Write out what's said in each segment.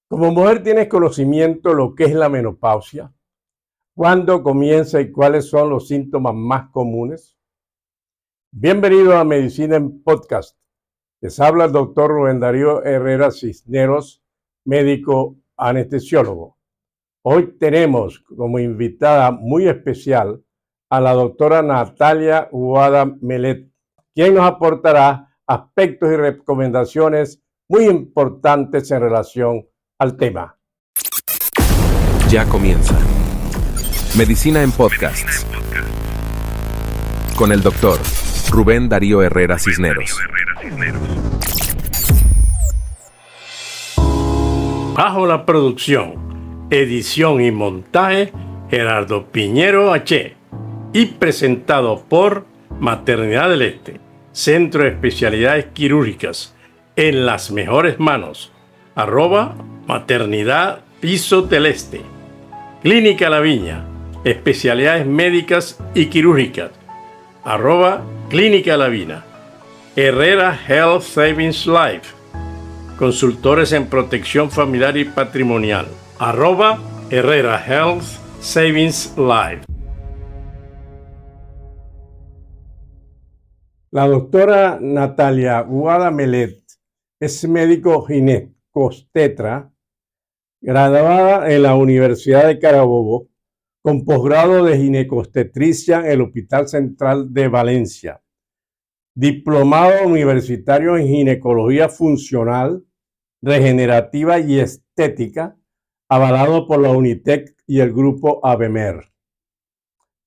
Como mujer tienes conocimiento de lo que es la menopausia, cuándo comienza y cuáles son los síntomas más comunes. Bienvenido a Medicina en Podcast. Les habla el doctor Rubén Darío Herrera Cisneros, médico anestesiólogo. Hoy tenemos como invitada muy especial a la doctora Natalia Guada Melet, quien nos aportará aspectos y recomendaciones muy importantes en relación al tema. Ya comienza Medicina en Podcasts con el doctor Rubén Darío Herrera Cisneros. Bajo la producción, edición y montaje, Gerardo Piñero H. Y presentado por Maternidad del Este, Centro de Especialidades Quirúrgicas, en las mejores manos, @Maternidad Piso del Este. Clínica La Viña, especialidades médicas y quirúrgicas, @Clínica La Viña. Herrera Health Savings Life, consultores en protección familiar y patrimonial, @Herrera Health Savings Life. La doctora Natalia Guada Melet es médico ginecobstetra, graduada en la Universidad de Carabobo, con posgrado de ginecobstetricia en el Hospital Central de Valencia, diplomado universitario en ginecología funcional, regenerativa y estética, avalado por la UNITEC y el grupo ABEMER.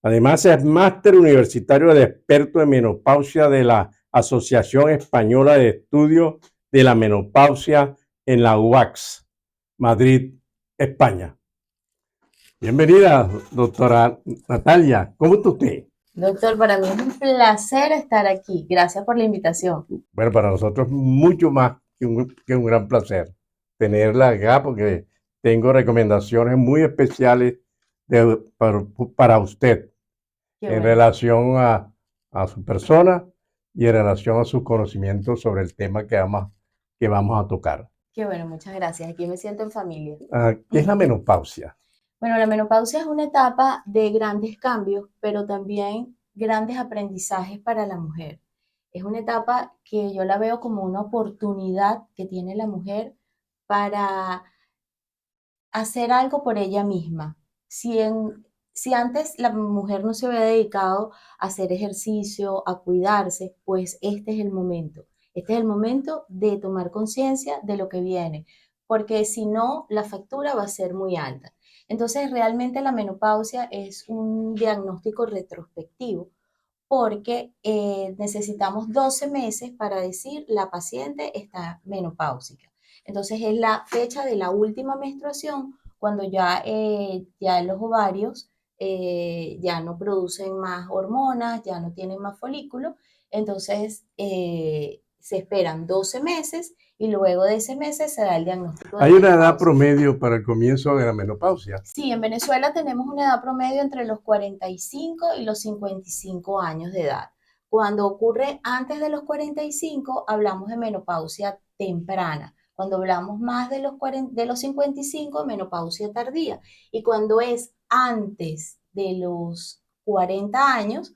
Además, es máster universitario de experto en menopausia de la Asociación Española de Estudios de la Menopausia en la UACS, Madrid, España. Bienvenida, doctora Natalia. ¿Cómo está usted? Doctor, para mí es un placer estar aquí. Gracias por la invitación. Bueno, para nosotros es mucho más que un gran placer tenerla acá porque tengo recomendaciones muy especiales para usted en relación a su persona y en relación a sus conocimientos sobre el tema que vamos a tocar. Qué bueno, muchas gracias. Aquí me siento en familia. ¿Qué es la menopausia? Bueno, la menopausia es una etapa de grandes cambios, pero también grandes aprendizajes para la mujer. Es una etapa que yo la veo como una oportunidad que tiene la mujer para hacer algo por ella misma. Si antes la mujer no se había dedicado a hacer ejercicio, a cuidarse, pues este es el momento. Este es el momento de tomar conciencia de lo que viene, porque si no, la factura va a ser muy alta. Entonces, realmente la menopausia es un diagnóstico retrospectivo porque necesitamos 12 meses para decir la paciente está menopáusica. Entonces es la fecha de la última menstruación cuando ya los ovarios ya no producen más hormonas, ya no tienen más folículos. Entonces se esperan 12 meses y luego de ese mes se da el diagnóstico de ¿Hay una edad menopausia. promedio para el comienzo de la menopausia? Sí, en Venezuela tenemos una edad promedio entre los 45 y los 55 años de edad. Cuando ocurre antes de los 45, hablamos de menopausia temprana. Cuando hablamos más de los 55, menopausia tardía. Y cuando es antes de los 40 años,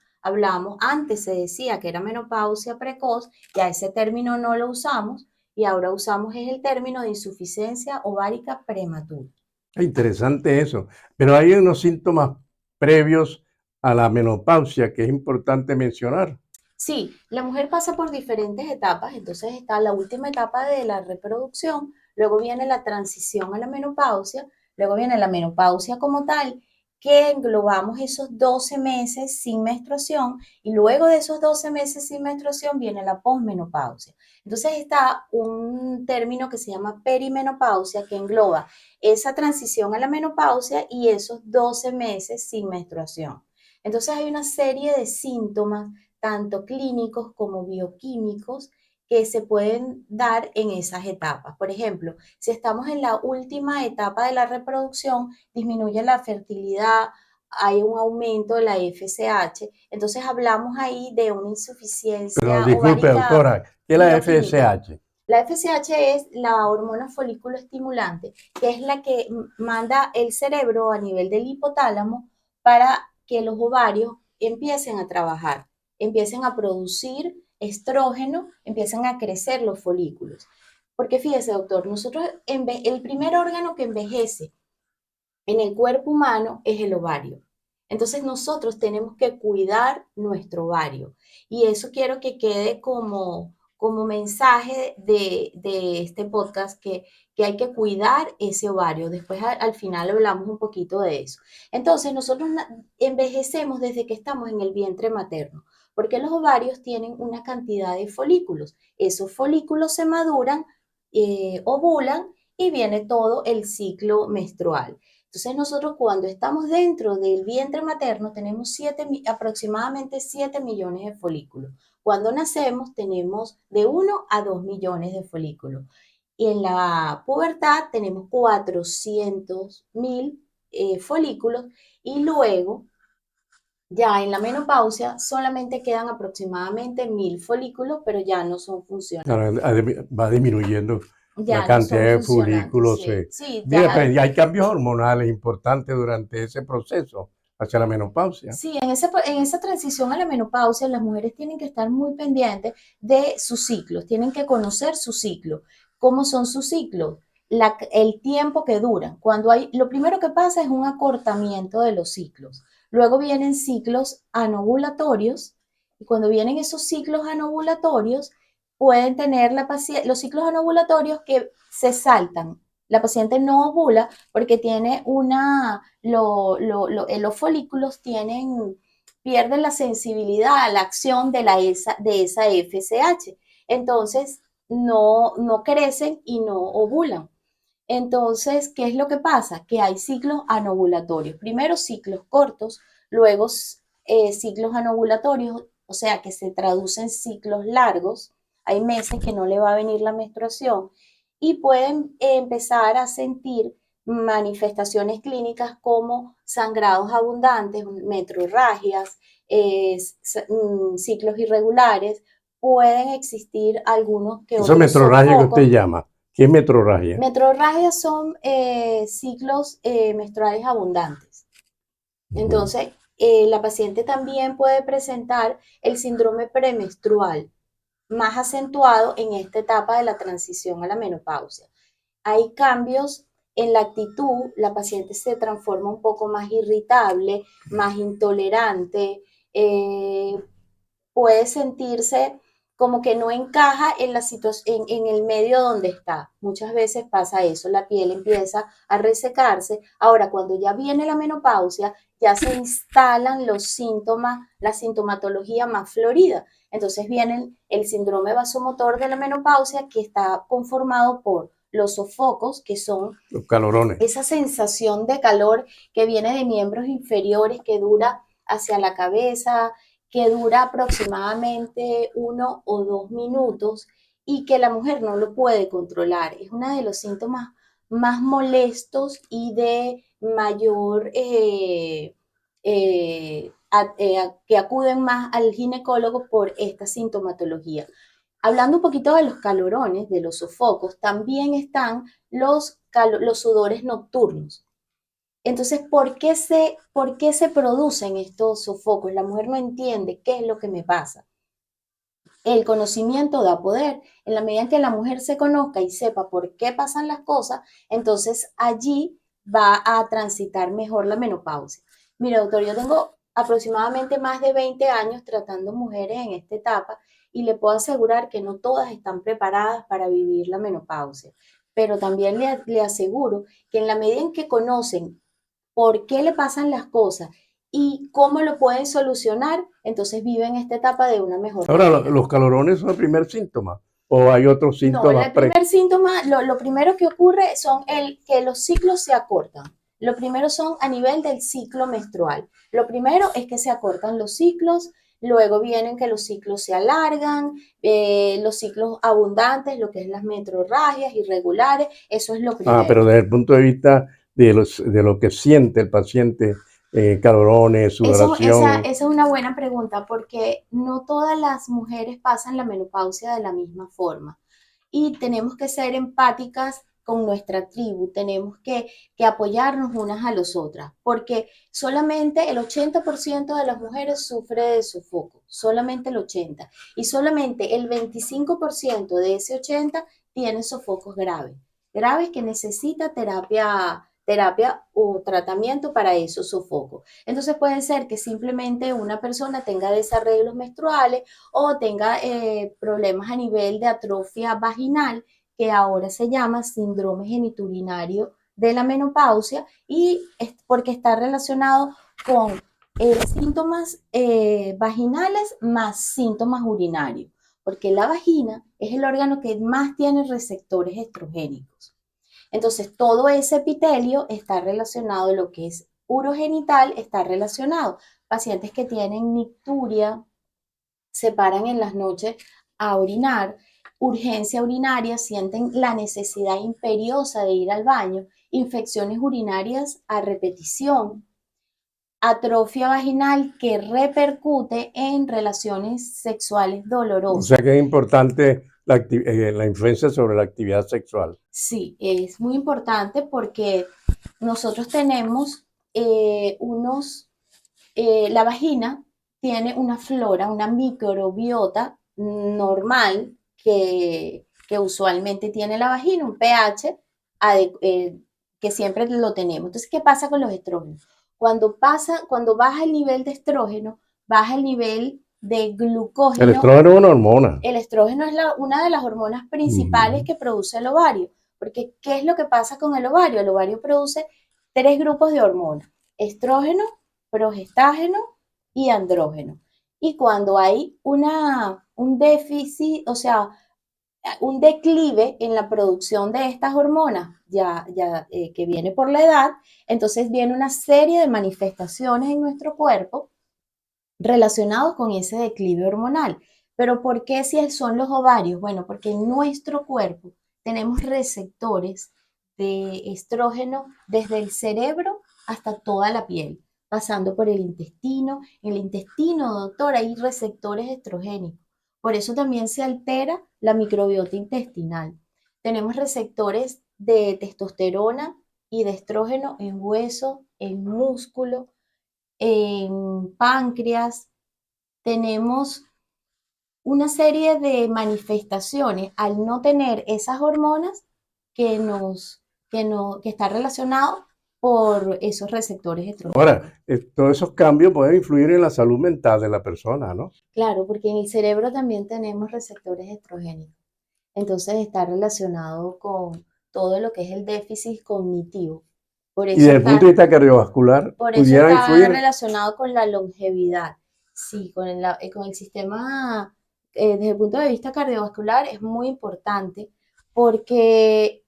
antes se decía que era menopausia precoz, ya ese término no lo usamos y ahora usamos el término de insuficiencia ovárica prematura. Interesante eso, pero hay unos síntomas previos a la menopausia que es importante mencionar. Sí, la mujer pasa por diferentes etapas, entonces está la última etapa de la reproducción, luego viene la transición a la menopausia, luego viene la menopausia como tal, que englobamos esos 12 meses sin menstruación y luego de esos 12 meses sin menstruación viene la posmenopausia. Entonces está un término que se llama perimenopausia que engloba esa transición a la menopausia y esos 12 meses sin menstruación. Entonces hay una serie de síntomas tanto clínicos como bioquímicos que se pueden dar en esas etapas. Por ejemplo, si estamos en la última etapa de la reproducción, disminuye la fertilidad, hay un aumento de la FSH, entonces hablamos ahí de una Pero insuficiencia disculpe, ovárica doctora, ¿qué es la bioquímica. FSH? La FSH es la hormona folículo estimulante, que es la que manda el cerebro a nivel del hipotálamo para que los ovarios empiecen a trabajar, empiecen a producir estrógeno, empiecen a crecer los folículos. Porque fíjese, doctor, nosotros el primer órgano que envejece en el cuerpo humano es el ovario. Entonces nosotros tenemos que cuidar nuestro ovario. Y eso quiero que quede como mensaje de este podcast, que hay que cuidar ese ovario. Después al final hablamos un poquito de eso. Entonces nosotros envejecemos desde que estamos en el vientre materno, porque los ovarios tienen una cantidad de folículos. Esos folículos se maduran, ovulan y viene todo el ciclo menstrual. Entonces nosotros cuando estamos dentro del vientre materno tenemos aproximadamente 7 millones de folículos. Cuando nacemos tenemos de 1 a 2 millones de folículos. Y en la pubertad tenemos 400.000 folículos y luego ya en la menopausia solamente quedan aproximadamente 1.000 folículos, pero ya no son funcionales. Claro, va disminuyendo la Ya no cantidad son de funcionantes, folículos. sí, sí, Mira, ya. pues, y hay cambios hormonales importantes durante ese proceso hacia la menopausia. Sí, en esa transición a la menopausia, las mujeres tienen que estar muy pendientes de sus ciclos, tienen que conocer su ciclo, cómo son sus ciclos, el tiempo que duran. Lo primero que pasa es un acortamiento de los ciclos. Luego vienen ciclos anovulatorios, y cuando vienen esos ciclos anovulatorios, pueden tener los ciclos anovulatorios que se saltan. La paciente no ovula porque tiene los folículos pierden la sensibilidad a la acción de esa FSH. Entonces, no crecen y no ovulan. Entonces, ¿qué es lo que pasa? Que hay ciclos anovulatorios. Primero ciclos cortos, luego ciclos anovulatorios, o sea, que se traducen ciclos largos. Hay meses que no le va a venir la menstruación y pueden empezar a sentir manifestaciones clínicas como sangrados abundantes, metrorragias, ciclos irregulares. Pueden existir algunos que Esa otros metrorragia que usted sofocos. llama, ¿qué es metrorragia? Metrorragias son ciclos menstruales abundantes. Entonces, la paciente también puede presentar el síndrome premenstrual, más acentuado en esta etapa de la transición a la menopausia. Hay cambios en la actitud, la paciente se transforma un poco más irritable, más intolerante, puede sentirse como que no encaja en la situación, en el medio donde está. Muchas veces pasa eso, la piel empieza a resecarse. Ahora, cuando ya viene la menopausia, ya se instalan los síntomas, la sintomatología más florida. Entonces viene el síndrome vasomotor de la menopausia, que está conformado por los sofocos, que son Los calorones. esa sensación de calor que viene de miembros inferiores, que dura hacia la cabeza, que dura aproximadamente 1 o 2 minutos y que la mujer no lo puede controlar. Es uno de los síntomas más molestos y de mayor que acuden más al ginecólogo por esta sintomatología. Hablando un poquito de los calorones, de los sofocos, también están los sudores nocturnos. Entonces, ¿por qué se producen estos sofocos? La mujer no entiende qué es lo que me pasa. El conocimiento da poder. En la medida en que la mujer se conozca y sepa por qué pasan las cosas, entonces allí va a transitar mejor la menopausia. Mira, doctor, yo tengo aproximadamente más de 20 años tratando mujeres en esta etapa y le puedo asegurar que no todas están preparadas para vivir la menopausia. Pero también le aseguro que en la medida en que conocen por qué le pasan las cosas y cómo lo pueden solucionar, entonces viven esta etapa de una mejor Ahora, manera. los calorones son el primer síntoma, o hay otros No, síntomas el primer síntoma, lo primero que ocurre son que los ciclos se acortan. Lo primero son a nivel del ciclo menstrual. Lo primero es que se acortan los ciclos, luego vienen que los ciclos se alargan, los ciclos abundantes, lo que es las metrorragias irregulares, eso es lo primero. pero desde el punto de vista de lo que siente el paciente, calorones, sudoración. Esa es una buena pregunta porque no todas las mujeres pasan la menopausia de la misma forma. y tenemos que ser empáticas con nuestra tribu, tenemos que apoyarnos unas a las otras, porque solamente el 80% de las mujeres sufre de sofoco, solamente el 80%, y solamente el 25% de ese 80% tiene sofocos graves que necesita terapia o tratamiento para esos sofocos. Entonces puede ser que simplemente una persona tenga desarreglos menstruales o tenga problemas a nivel de atrofia vaginal, que ahora se llama síndrome geniturinario de la menopausia, y es porque está relacionado con síntomas vaginales más síntomas urinarios, porque la vagina es el órgano que más tiene receptores estrogénicos. Entonces, todo ese epitelio está relacionado, lo que es urogenital está relacionado. Pacientes que tienen nicturia se paran en las noches a orinar, urgencia urinaria, sienten la necesidad imperiosa de ir al baño, infecciones urinarias a repetición, atrofia vaginal que repercute en relaciones sexuales O dolorosas. sea que es importante la influencia sobre la actividad sexual. Sí, es muy importante porque nosotros tenemos la vagina tiene una flora, una microbiota normal que usualmente tiene la vagina, un pH que siempre lo tenemos. Entonces, ¿qué pasa con los estrógenos? Cuando baja el nivel de estrógeno, baja el nivel de glucógeno. El estrógeno es una hormona. El estrógeno es una de las hormonas principales que produce el ovario. Porque, ¿qué es lo que pasa con el ovario? El ovario produce 3 grupos de hormonas: estrógeno, progestágeno y andrógeno. Y cuando hay un déficit, o sea, un declive en la producción de estas hormonas, que viene por la edad, entonces viene una serie de manifestaciones en nuestro cuerpo relacionados con ese declive hormonal. Pero ¿por qué si son los ovarios? Bueno, porque en nuestro cuerpo tenemos receptores de estrógeno desde el cerebro hasta toda la piel, pasando por el intestino. En el intestino, doctor, hay receptores estrogénicos. Por eso también se altera la microbiota intestinal. Tenemos receptores de testosterona y de estrógeno en hueso, en músculo, en páncreas. Tenemos una serie de manifestaciones al no tener esas hormonas que está relacionado por esos receptores estrógenos. Ahora, todos esos cambios pueden influir en la salud mental de la persona, ¿no? Claro, porque en el cerebro también tenemos receptores estrogénicos. Entonces está relacionado con todo lo que es el déficit cognitivo. Por Y eso desde el punto de vista cardiovascular, por eso pudiera está influir. relacionado con la longevidad. Sí, con el sistema, desde el punto de vista cardiovascular es muy importante porque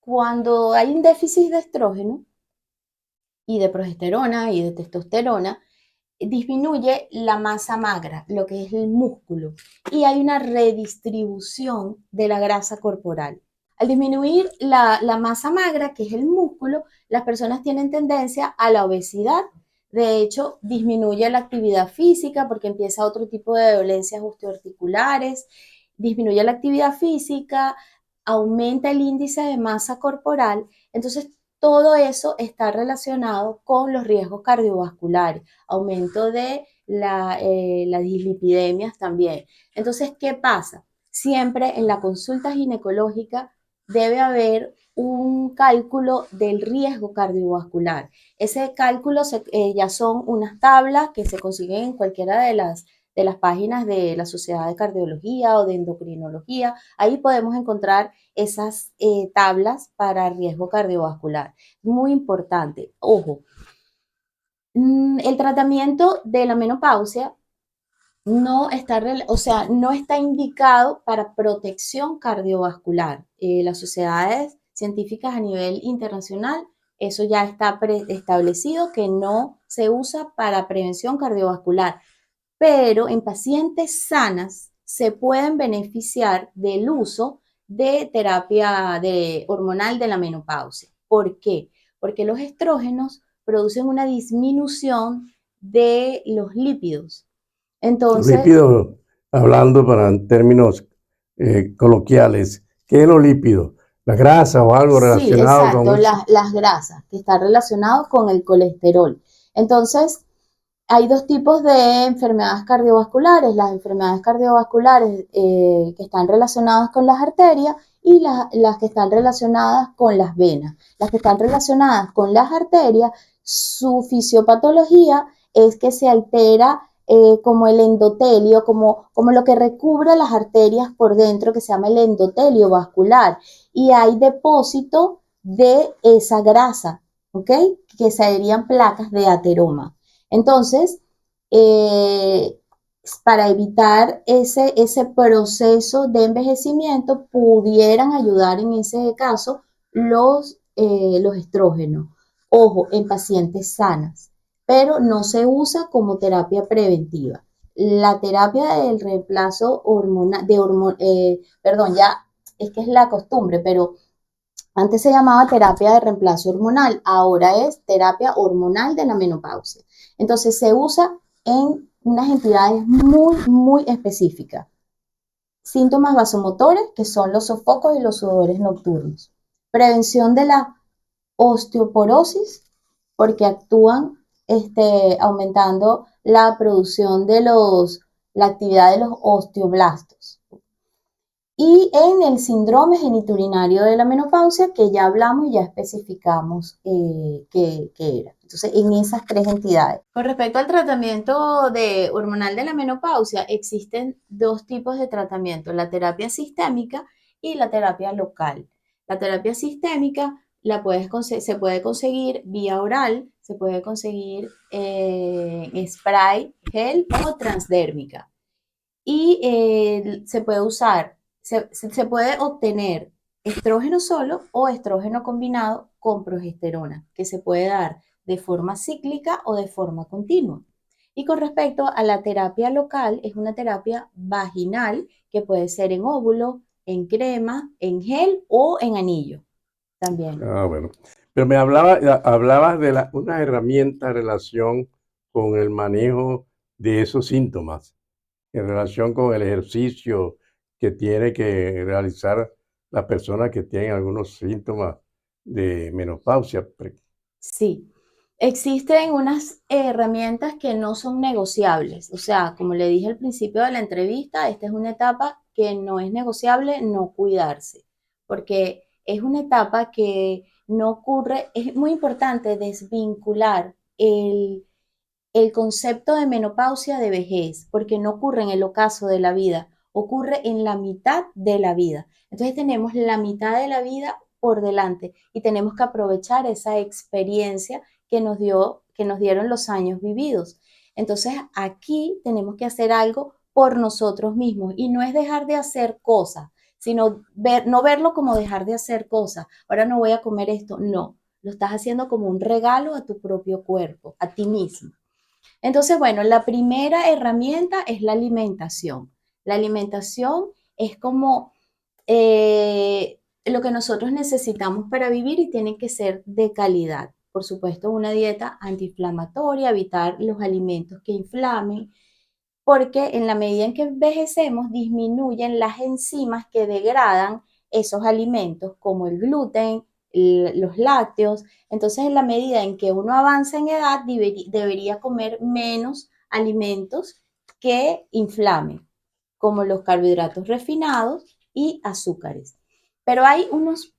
cuando hay un déficit de estrógeno y de progesterona y de testosterona, disminuye la masa magra, lo que es el músculo, y hay una redistribución de la grasa corporal. Al disminuir la masa magra, que es el músculo, las personas tienen tendencia a la obesidad. De hecho, disminuye la actividad física porque empieza otro tipo de dolencias osteoarticulares, disminuye la actividad física, aumenta el índice de masa corporal. Entonces, todo eso está relacionado con los riesgos cardiovasculares, aumento de las dislipidemias también. Entonces, ¿qué pasa? Siempre en la consulta ginecológica debe haber un cálculo del riesgo cardiovascular. Ese cálculo ya son unas tablas que se consiguen en cualquiera de las páginas de la Sociedad de Cardiología o de Endocrinología. Ahí podemos encontrar esas tablas para riesgo cardiovascular. Muy importante. Ojo, el tratamiento de la menopausia no está indicado para protección cardiovascular. Las sociedades científicas a nivel internacional, eso ya está establecido que no se usa para prevención cardiovascular, pero en pacientes sanas se pueden beneficiar del uso de terapia hormonal de la menopausia. ¿Por qué? Porque los estrógenos producen una disminución de los lípidos. Entonces, Lípidos, hablando para términos coloquiales. ¿Qué es lo lípido? ¿La grasa o algo Sí, relacionado con exacto, eso? las grasas que están relacionadas con el colesterol. Entonces, hay dos tipos de enfermedades cardiovasculares, las enfermedades cardiovasculares que están relacionadas con las arterias y las que están relacionadas con las venas. Las que están relacionadas con las arterias, su fisiopatología es que se altera como el endotelio, como lo que recubre las arterias por dentro, que se llama el endotelio vascular, y hay depósito de esa grasa, ¿ok? Que serían placas de ateroma. Entonces, eh, para evitar ese proceso de envejecimiento, pudieran ayudar en ese caso los estrógenos. Ojo, en pacientes sanas, pero no se usa como terapia preventiva. La terapia del reemplazo hormonal, perdón, ya es que es la costumbre, pero antes se llamaba terapia de reemplazo hormonal, ahora es terapia hormonal de la menopausia. Entonces se usa en unas entidades muy específicas. Síntomas vasomotores, que son los sofocos y los sudores nocturnos. Prevención de la osteoporosis, porque actúan aumentando la producción la actividad de los osteoblastos. Y en el síndrome geniturinario de la menopausia, que ya hablamos y ya especificamos qué era. Entonces, en esas tres entidades. Con respecto al tratamiento hormonal de la menopausia, existen dos tipos de tratamiento, la terapia sistémica y la terapia local. La terapia sistémica se puede conseguir vía oral, se puede conseguir spray, gel o transdérmica. Y se puede usar, se puede obtener estrógeno solo o estrógeno combinado con progesterona, que se puede dar de forma cíclica o de forma continua. Y con respecto a la terapia local, es una terapia vaginal que puede ser en óvulo, en crema, en gel o en anillo también. Ah, bueno. Pero hablabas de una herramienta en relación con el manejo de esos síntomas, en relación con el ejercicio que tiene que realizar la persona que tiene algunos síntomas de menopausia. Sí, existen unas herramientas que no son negociables. O sea, como le dije al principio de la entrevista, esta es una etapa que no es negociable no cuidarse, porque es una etapa que no ocurre, es muy importante desvincular el concepto de menopausia de vejez, porque no ocurre en el ocaso de la vida, ocurre en la mitad de la vida. Entonces tenemos la mitad de la vida por delante y tenemos que aprovechar esa experiencia que nos dieron los años vividos. Entonces aquí tenemos que hacer algo por nosotros mismos y no es dejar de hacer cosas, sino no verlo como dejar de hacer cosas. Ahora no voy a comer esto, no, lo estás haciendo como un regalo a tu propio cuerpo, a ti mismo. Entonces, bueno, la primera herramienta es la alimentación. La alimentación es como lo que nosotros necesitamos para vivir y tiene que ser de calidad. Por supuesto, una dieta antiinflamatoria, evitar los alimentos que inflamen, porque en la medida en que envejecemos disminuyen las enzimas que degradan esos alimentos, como el gluten, los lácteos. Entonces, en la medida en que uno avanza en edad, debería comer menos alimentos que inflamen, como los carbohidratos refinados y azúcares. Pero hay unos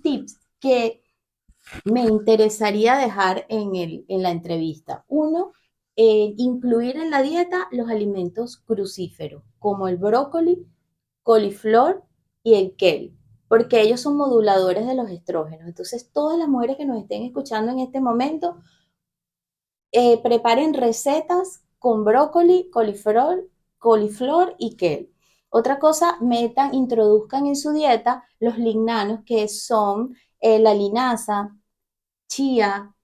tips que me interesaría dejar en la entrevista. Uno, incluir en la dieta los alimentos crucíferos, como el brócoli, coliflor y el kale, porque ellos son moduladores de los estrógenos. Entonces, todas las mujeres que nos estén escuchando en este momento, preparen recetas con brócoli, coliflor y kale. Otra cosa, introduzcan en su dieta los lignanos, que son la linaza, chía,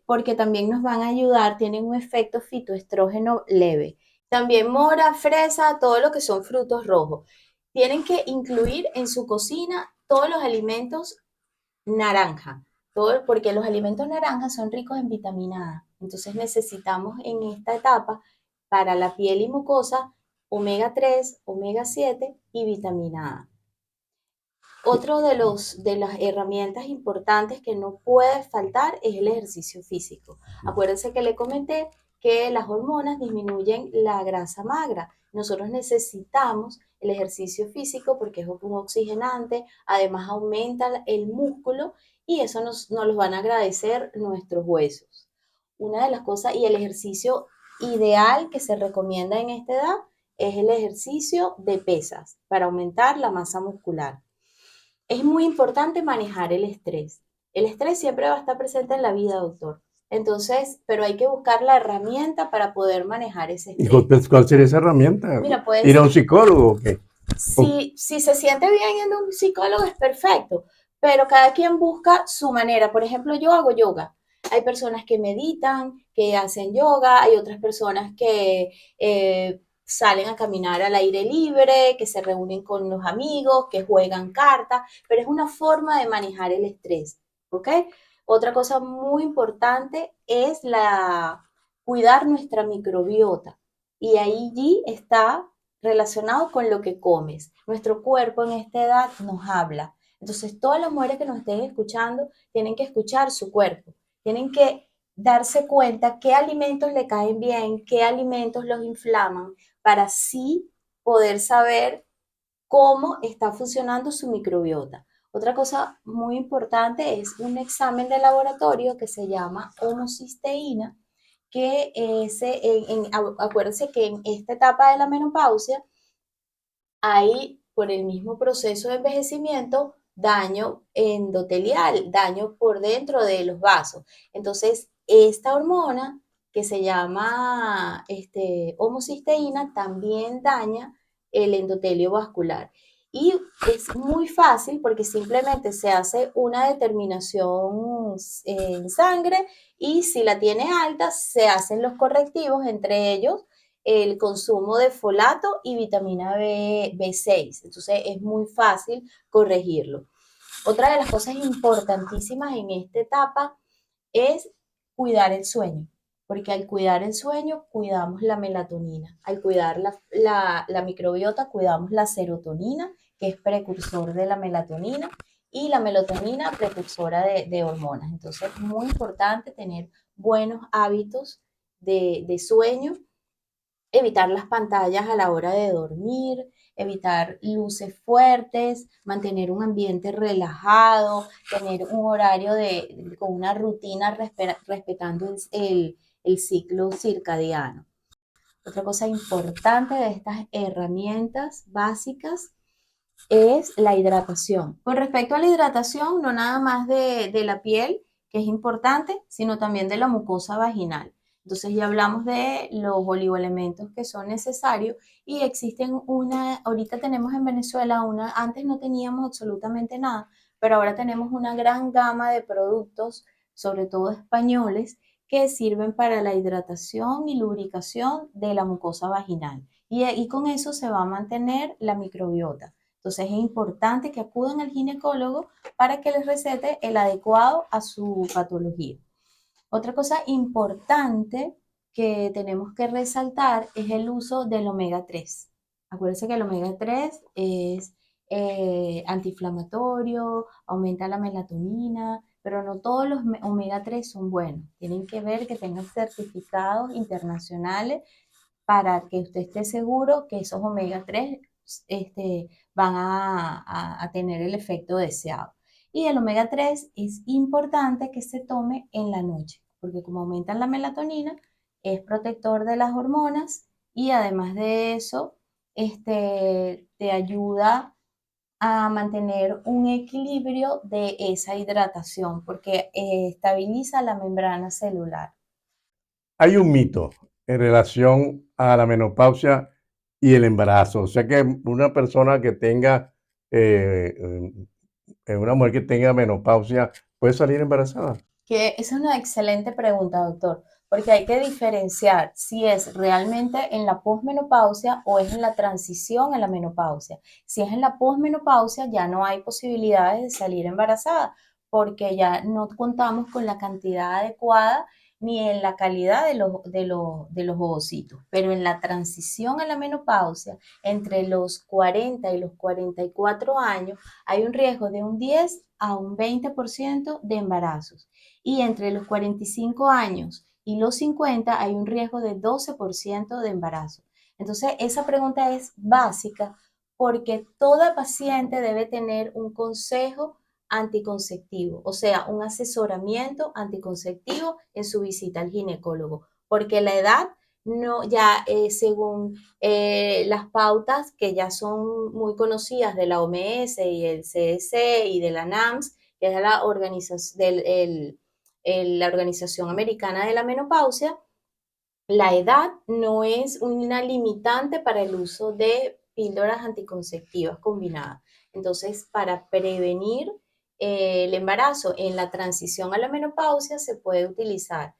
porque también nos van a ayudar, tienen un efecto fitoestrógeno leve. También mora, fresa, todo lo que son frutos rojos. Tienen que incluir en su cocina todos los alimentos naranja, porque los alimentos naranjas son ricos en vitamina A. Entonces necesitamos en esta etapa, para la piel y mucosa, omega 3, omega 7 y vitamina A. Otro de las herramientas importantes que no puede faltar es el ejercicio físico. Acuérdense que le comenté que las hormonas disminuyen la grasa magra. Nosotros necesitamos el ejercicio físico porque es un oxigenante, además aumenta el músculo y eso nos lo van a agradecer nuestros huesos. Una de las cosas, y el ejercicio ideal que se recomienda en esta edad es el ejercicio de pesas para aumentar la masa muscular. Es muy importante manejar el estrés. El estrés siempre va a estar presente en la vida, doctor. Entonces, pero hay que buscar la herramienta para poder manejar ese ¿Y estrés. cuál sería esa herramienta? Mira, pues, ¿Ir a un psicólogo o qué? si se siente bien yendo a un psicólogo es perfecto, pero cada quien busca su manera. Por ejemplo, yo hago yoga. Hay personas que meditan, que hacen yoga, hay otras personas que salen a caminar al aire libre, que se reúnen con los amigos, que juegan cartas, pero es una forma de manejar el estrés, ¿ok? Otra cosa muy importante es cuidar nuestra microbiota. Y allí está relacionado con lo que comes. Nuestro cuerpo en esta edad nos habla. Entonces, todas las mujeres que nos estén escuchando tienen que escuchar su cuerpo, tienen que darse cuenta qué alimentos le caen bien, qué alimentos los inflaman, para así poder saber cómo está funcionando su microbiota. Otra cosa muy importante es un examen de laboratorio que se llama homocisteína, que acuérdense que en esta etapa de la menopausia hay, por el mismo proceso de envejecimiento, daño endotelial, daño por dentro de los vasos. Entonces, esta hormona que se llama homocisteína también daña el endotelio vascular. Y es muy fácil porque simplemente se hace una determinación en sangre y si la tiene alta, se hacen los correctivos, entre ellos el consumo de folato y vitamina B6. Entonces es muy fácil corregirlo. Otra de las cosas importantísimas en esta etapa es cuidar el sueño, porque al cuidar el sueño cuidamos la melatonina, al cuidar la microbiota cuidamos la serotonina, que es precursor de la melatonina, y la melatonina precursora de hormonas. Entonces es muy importante tener buenos hábitos de sueño, evitar las pantallas a la hora de dormir, evitar luces fuertes, mantener un ambiente relajado, tener un horario con una rutina respetando el ciclo circadiano. Otra cosa importante de estas herramientas básicas es la hidratación. Con respecto a la hidratación, no nada más de la piel, que es importante, sino también de la mucosa vaginal. Entonces ya hablamos de los oligoelementos que son necesarios y existen ahorita tenemos en Venezuela antes no teníamos absolutamente nada, pero ahora tenemos una gran gama de productos, sobre todo españoles, que sirven para la hidratación y lubricación de la mucosa vaginal. Y con eso se va a mantener la microbiota. Entonces es importante que acudan al ginecólogo para que les recete el adecuado a su patología. Otra cosa importante que tenemos que resaltar es el uso del omega 3. Acuérdense que el omega 3 es antiinflamatorio, aumenta la melatonina, pero no todos los omega 3 son buenos. Tienen que ver que tengan certificados internacionales para que usted esté seguro que esos omega 3 van a tener el efecto deseado. Y el omega 3 es importante que se tome en la noche, porque como aumentan la melatonina, es protector de las hormonas y además de eso, te ayuda a mantener un equilibrio de esa hidratación, porque estabiliza la membrana celular. Hay un mito en relación a la menopausia y el embarazo. O sea que una persona que tenga, una mujer que tenga menopausia puede salir embarazada. Que esa es una excelente pregunta, doctor, porque hay que diferenciar si es realmente en la posmenopausia o es en la transición a la menopausia. Si es en la posmenopausia, ya no hay posibilidades de salir embarazada, porque ya no contamos con la cantidad adecuada ni en la calidad de los ovocitos. Pero en la transición a la menopausia, entre los 40 y los 44 años, hay un riesgo de un 10 a un 20% de embarazos. Y entre los 45 años y los 50 hay un riesgo de 12% de embarazo. Entonces, esa pregunta es básica porque toda paciente debe tener un consejo anticonceptivo, o sea, un asesoramiento anticonceptivo en su visita al ginecólogo, porque la edad no, ya según las pautas que ya son muy conocidas de la OMS y el CDC y de la NAMS, que es la Organización Americana de la Menopausia, la edad no es una limitante para el uso de píldoras anticonceptivas combinadas. Entonces, para prevenir el embarazo en la transición a la menopausia se puede utilizar.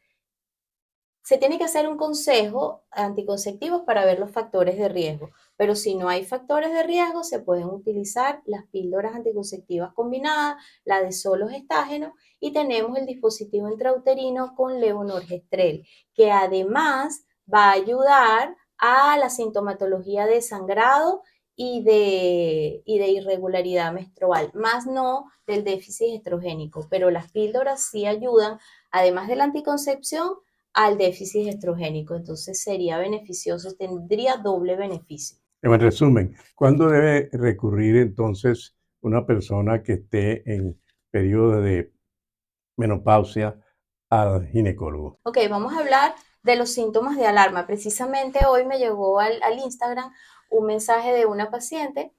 Se tiene que hacer un consejo anticonceptivo para ver los factores de riesgo, pero si no hay factores de riesgo, se pueden utilizar las píldoras anticonceptivas combinadas, la de solo gestágeno, y tenemos el dispositivo intrauterino con levonorgestrel, que además va a ayudar a la sintomatología de sangrado y de irregularidad menstrual, más no del déficit estrogénico, pero las píldoras sí ayudan, además de la anticoncepción, al déficit estrogénico. Entonces sería beneficioso, tendría doble beneficio. En resumen, ¿cuándo debe recurrir entonces una persona que esté en periodo de menopausia al ginecólogo? Ok, vamos a hablar de los síntomas de alarma. Precisamente hoy me llegó al Instagram un mensaje de una paciente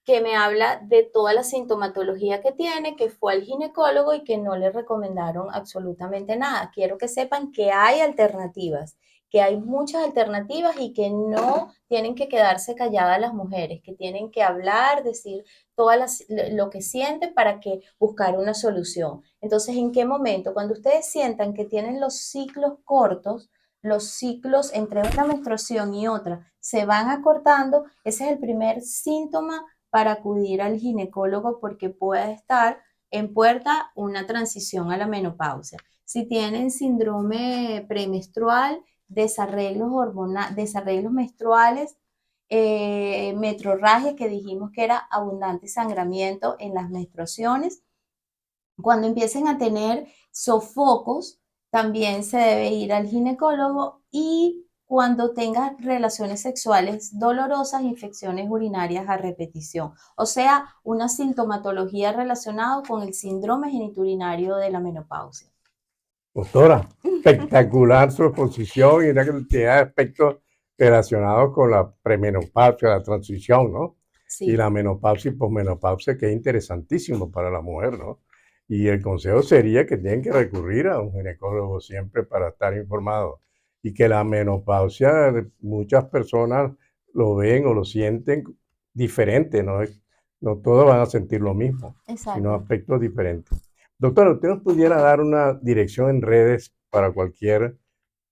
que me habla de toda la sintomatología que tiene, que fue al ginecólogo y que no le recomendaron absolutamente nada. Quiero que sepan que hay alternativas, que hay muchas alternativas y que no tienen que quedarse calladas las mujeres, que tienen que hablar, decir lo que sienten para que buscar una solución. Entonces, ¿en qué momento? Cuando ustedes sientan que tienen los ciclos cortos, los ciclos entre una menstruación y otra se van acortando, ese es el primer síntoma para acudir al ginecólogo porque puede estar en puerta una transición a la menopausia. Si tienen síndrome premenstrual, desarreglos menstruales, metrorragia, que dijimos que era abundante sangramiento en las menstruaciones, cuando empiecen a tener sofocos, también se debe ir al ginecólogo, y cuando tengas relaciones sexuales dolorosas, infecciones urinarias a repetición, o sea, una sintomatología relacionada con el síndrome geniturinario de la menopausia. Doctora, espectacular su exposición y una cantidad de aspectos relacionados con la premenopausia, la transición, ¿no? Sí. Y la menopausia y posmenopausia, que es interesantísimo para la mujer, ¿no? Y el consejo sería que tienen que recurrir a un ginecólogo siempre para estar informados. Y que la menopausia, muchas personas lo ven o lo sienten diferente, ¿no? No todos van a sentir lo mismo, sino Exacto. aspectos diferentes. Doctora, ¿usted nos pudiera dar una dirección en redes para cualquier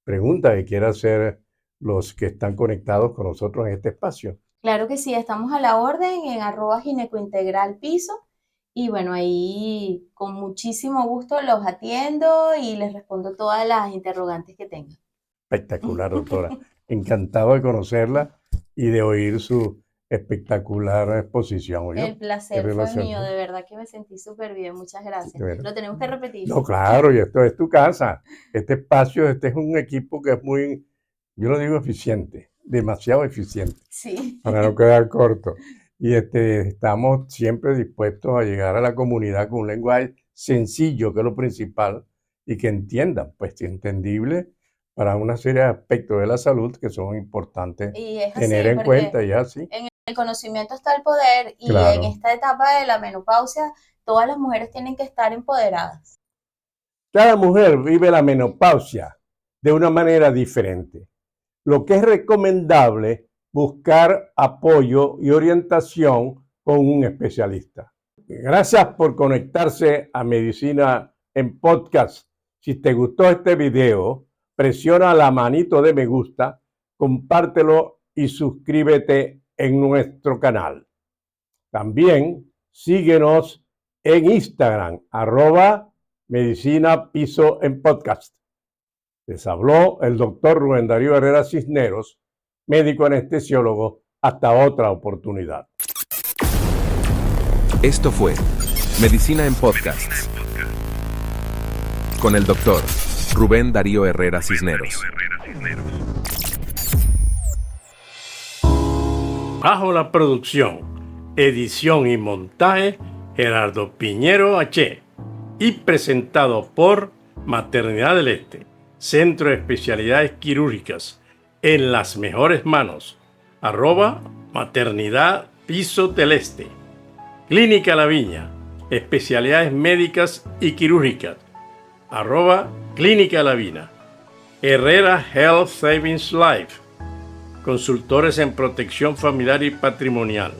pregunta que quiera hacer los que están conectados con nosotros en este espacio? Claro que sí, estamos a la orden en @ginecointegralpiso. Y bueno, ahí con muchísimo gusto los atiendo y les respondo todas las interrogantes que tengan. Espectacular, doctora. Encantado de conocerla y de oír su espectacular exposición. ¿Oyó? El placer fue mío, de verdad que me sentí súper bien, muchas gracias. Bueno. Lo tenemos que repetir. No, claro, y esto es tu casa. Este espacio, este es un equipo que es muy, yo lo digo eficiente, demasiado eficiente, Sí. para no quedar corto. Y estamos siempre dispuestos a llegar a la comunidad con un lenguaje sencillo, que es lo principal, y que entiendan, pues entendible para una serie de aspectos de la salud que son importantes Y es tener así, en porque cuenta, y así. en el conocimiento está el poder, y en Claro. esta etapa de la menopausia todas las mujeres tienen que estar empoderadas. Cada mujer vive la menopausia de una manera diferente. Lo que es recomendable, buscar apoyo y orientación con un especialista. Gracias por conectarse a Medicina en Podcast. Si te gustó este video, presiona la manito de me gusta, compártelo y suscríbete en nuestro canal. También síguenos en Instagram, @Medicina Piso en Podcast. Les habló el doctor Rubén Darío Herrera Cisneros, médico anestesiólogo. Hasta otra oportunidad. Esto fue Medicina en Podcasts con el doctor Rubén Darío Herrera Cisneros. Bajo la producción, edición y montaje, Gerardo Piñero H. Y presentado por Maternidad del Este, Centro de Especialidades Quirúrgicas, en las mejores manos. @Maternidad Piso del Este. Clínica La Viña, especialidades médicas y quirúrgicas. @Clínica La Viña. Herrera Health Savings Life. Consultores en protección familiar y patrimonial.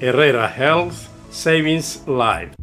@Herrera Health Savings Life.